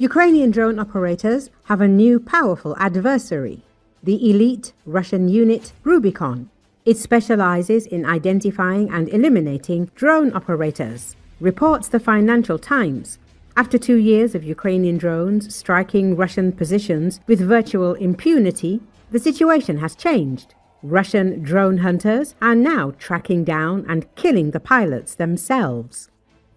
Ukrainian drone operators have a new powerful adversary, the elite Russian unit Rubicon. It specializes in identifying and eliminating drone operators, reports the Financial Times. After 2 years of Ukrainian drones striking Russian positions with virtual impunity, the situation has changed. Russian drone hunters are now tracking down and killing the pilots themselves.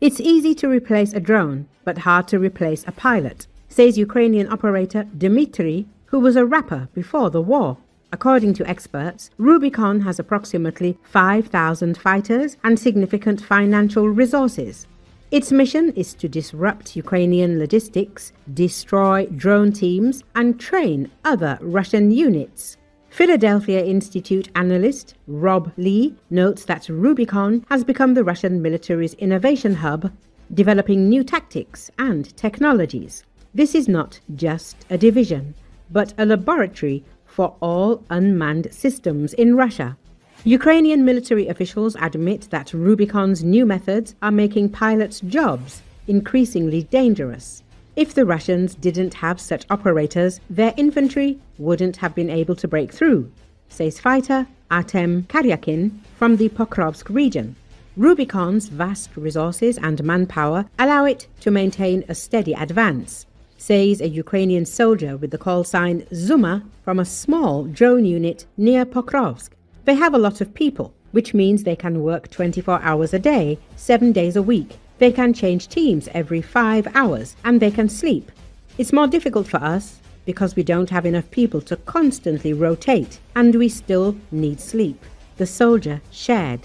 It's easy to replace a drone, but hard to replace a pilot, says Ukrainian operator Dmitry, who was a rapper before the war. According to experts, Rubicon has approximately 5,000 fighters and significant financial resources. Its mission is to disrupt Ukrainian logistics, destroy drone teams, and train other Russian units. Philadelphia Institute analyst Rob Lee notes that Rubicon has become the Russian military's innovation hub, developing new tactics and technologies. This is not just a division, but a laboratory for all unmanned systems in Russia. Ukrainian military officials admit that Rubicon's new methods are making pilots' jobs increasingly dangerous. If the Russians didn't have such operators, their infantry wouldn't have been able to break through, says fighter Artem Karyakin from the Pokrovsk region. Rubicon's vast resources and manpower allow it to maintain a steady advance, says a Ukrainian soldier with the call sign Zuma from a small drone unit near Pokrovsk. They have a lot of people, which means they can work 24 hours a day, 7 days a week. They can change teams every 5 hours, and they can sleep. It's more difficult for us because we don't have enough people to constantly rotate, and we still need sleep, the soldier shared.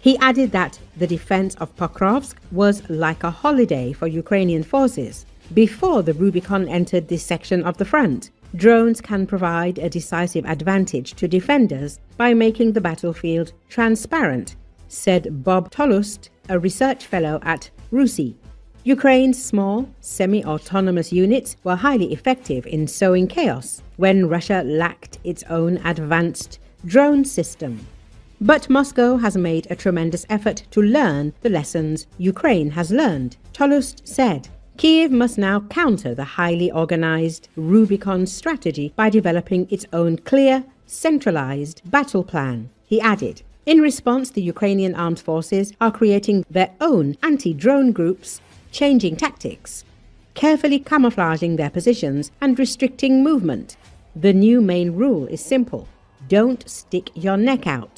He added that the defense of Pokrovsk was like a holiday for Ukrainian forces. Before the Rubicon entered this section of the front, drones can provide a decisive advantage to defenders by making the battlefield transparent, said Bob Tolust, a research fellow at RUSI. Ukraine's small, semi-autonomous units were highly effective in sowing chaos when Russia lacked its own advanced drone system. But Moscow has made a tremendous effort to learn the lessons Ukraine has learned, Tolust said. Kiev must now counter the highly organized Rubicon strategy by developing its own clear, centralized battle plan, he added. In response, the Ukrainian armed forces are creating their own anti-drone groups, changing tactics, carefully camouflaging their positions and restricting movement. The new main rule is simple: don't stick your neck out.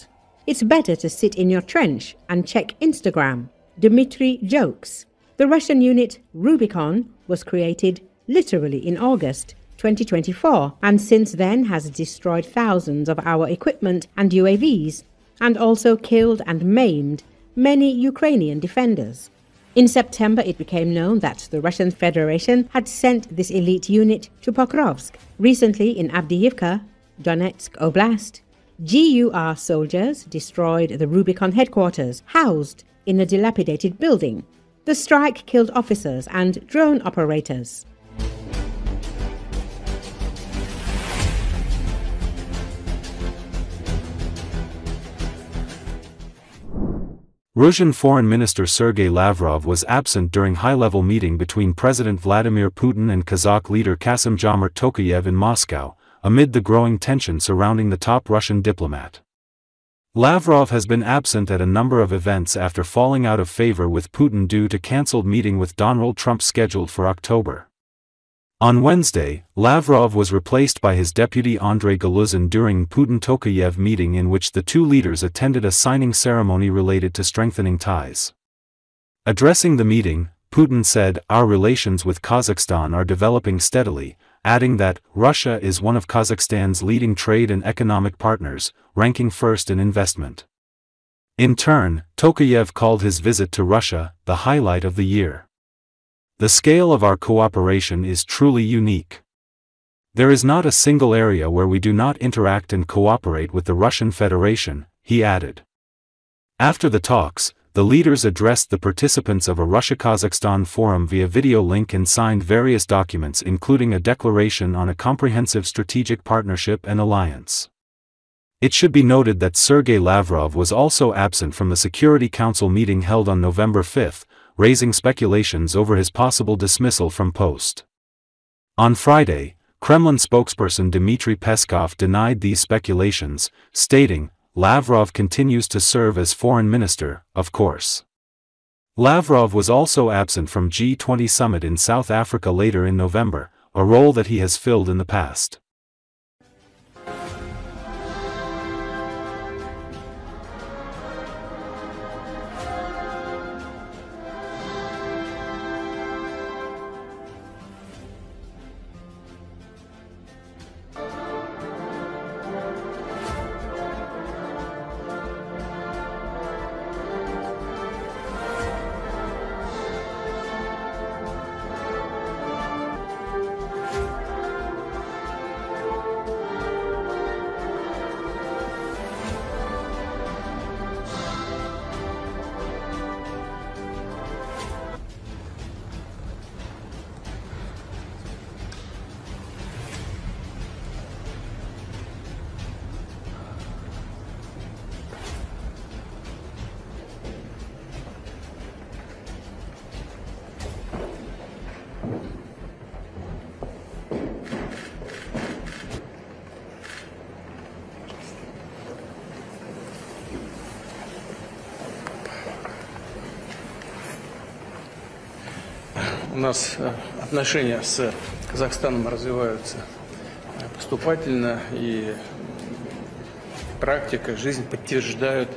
It's better to sit in your trench and check Instagram, Dmitry jokes. The Russian unit Rubicon was created literally in August 2024 and since then has destroyed thousands of our equipment and UAVs and also killed and maimed many Ukrainian defenders. In September, it became known that the Russian Federation had sent this elite unit to Pokrovsk. Recently, in Avdiivka, Donetsk Oblast, GUR soldiers destroyed the Rubicon headquarters, housed in a dilapidated building. The strike killed officers and drone operators. Russian Foreign Minister Sergei Lavrov was absent during high-level meeting between President Vladimir Putin and Kazakh leader Kassym-Jomart Tokayev in Moscow, amid the growing tension surrounding the top Russian diplomat. Lavrov has been absent at a number of events after falling out of favor with Putin due to cancelled meeting with Donald Trump scheduled for October. On Wednesday, Lavrov was replaced by his deputy Andrei Galuzin during Putin-Tokayev meeting in which the two leaders attended a signing ceremony related to strengthening ties. Addressing the meeting, Putin said, "Our relations with Kazakhstan are developing steadily," adding that Russia is one of Kazakhstan's leading trade and economic partners, ranking first in investment. In turn, Tokayev called his visit to Russia the highlight of the year. "The scale of our cooperation is truly unique. There is not a single area where we do not interact and cooperate with the Russian Federation," he added. After the talks, the leaders addressed the participants of a Russia-Kazakhstan forum via video link and signed various documents including a declaration on a comprehensive strategic partnership and alliance. It should be noted that Sergei Lavrov was also absent from the Security Council meeting held on November 5, raising speculations over his possible dismissal from post. On Friday, Kremlin spokesperson Dmitry Peskov denied these speculations, stating, "Lavrov continues to serve as foreign minister, of course." Lavrov was also absent from G20 summit in South Africa later in November, a role that he has filled in the past. У нас отношения с Казахстаном развиваются поступательно, и практика, жизнь подтверждают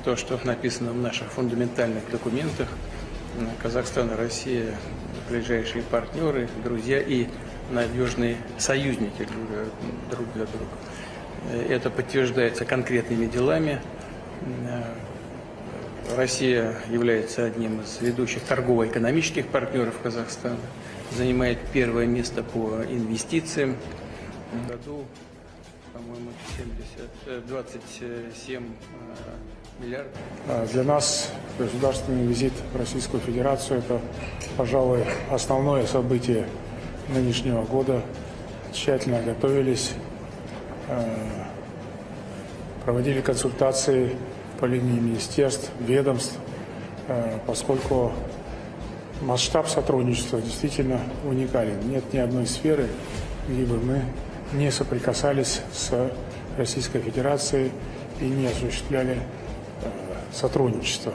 то, что написано в наших фундаментальных документах. Казахстан и Россия – ближайшие партнеры, друзья и надежные союзники друг для друга. Это подтверждается конкретными делами. Россия является одним из ведущих торгово-экономических партнеров Казахстана, занимает первое место по инвестициям. В году, по-моему, 27 миллиардов. Для нас государственный визит в Российскую Федерацию – это, пожалуй, основное событие нынешнего года. Тщательно готовились, проводили консультации по линии министерств, ведомств, поскольку масштаб сотрудничества действительно уникален. Нет ни одной сферы, где бы мы не соприкасались с Российской Федерацией и не осуществляли сотрудничество.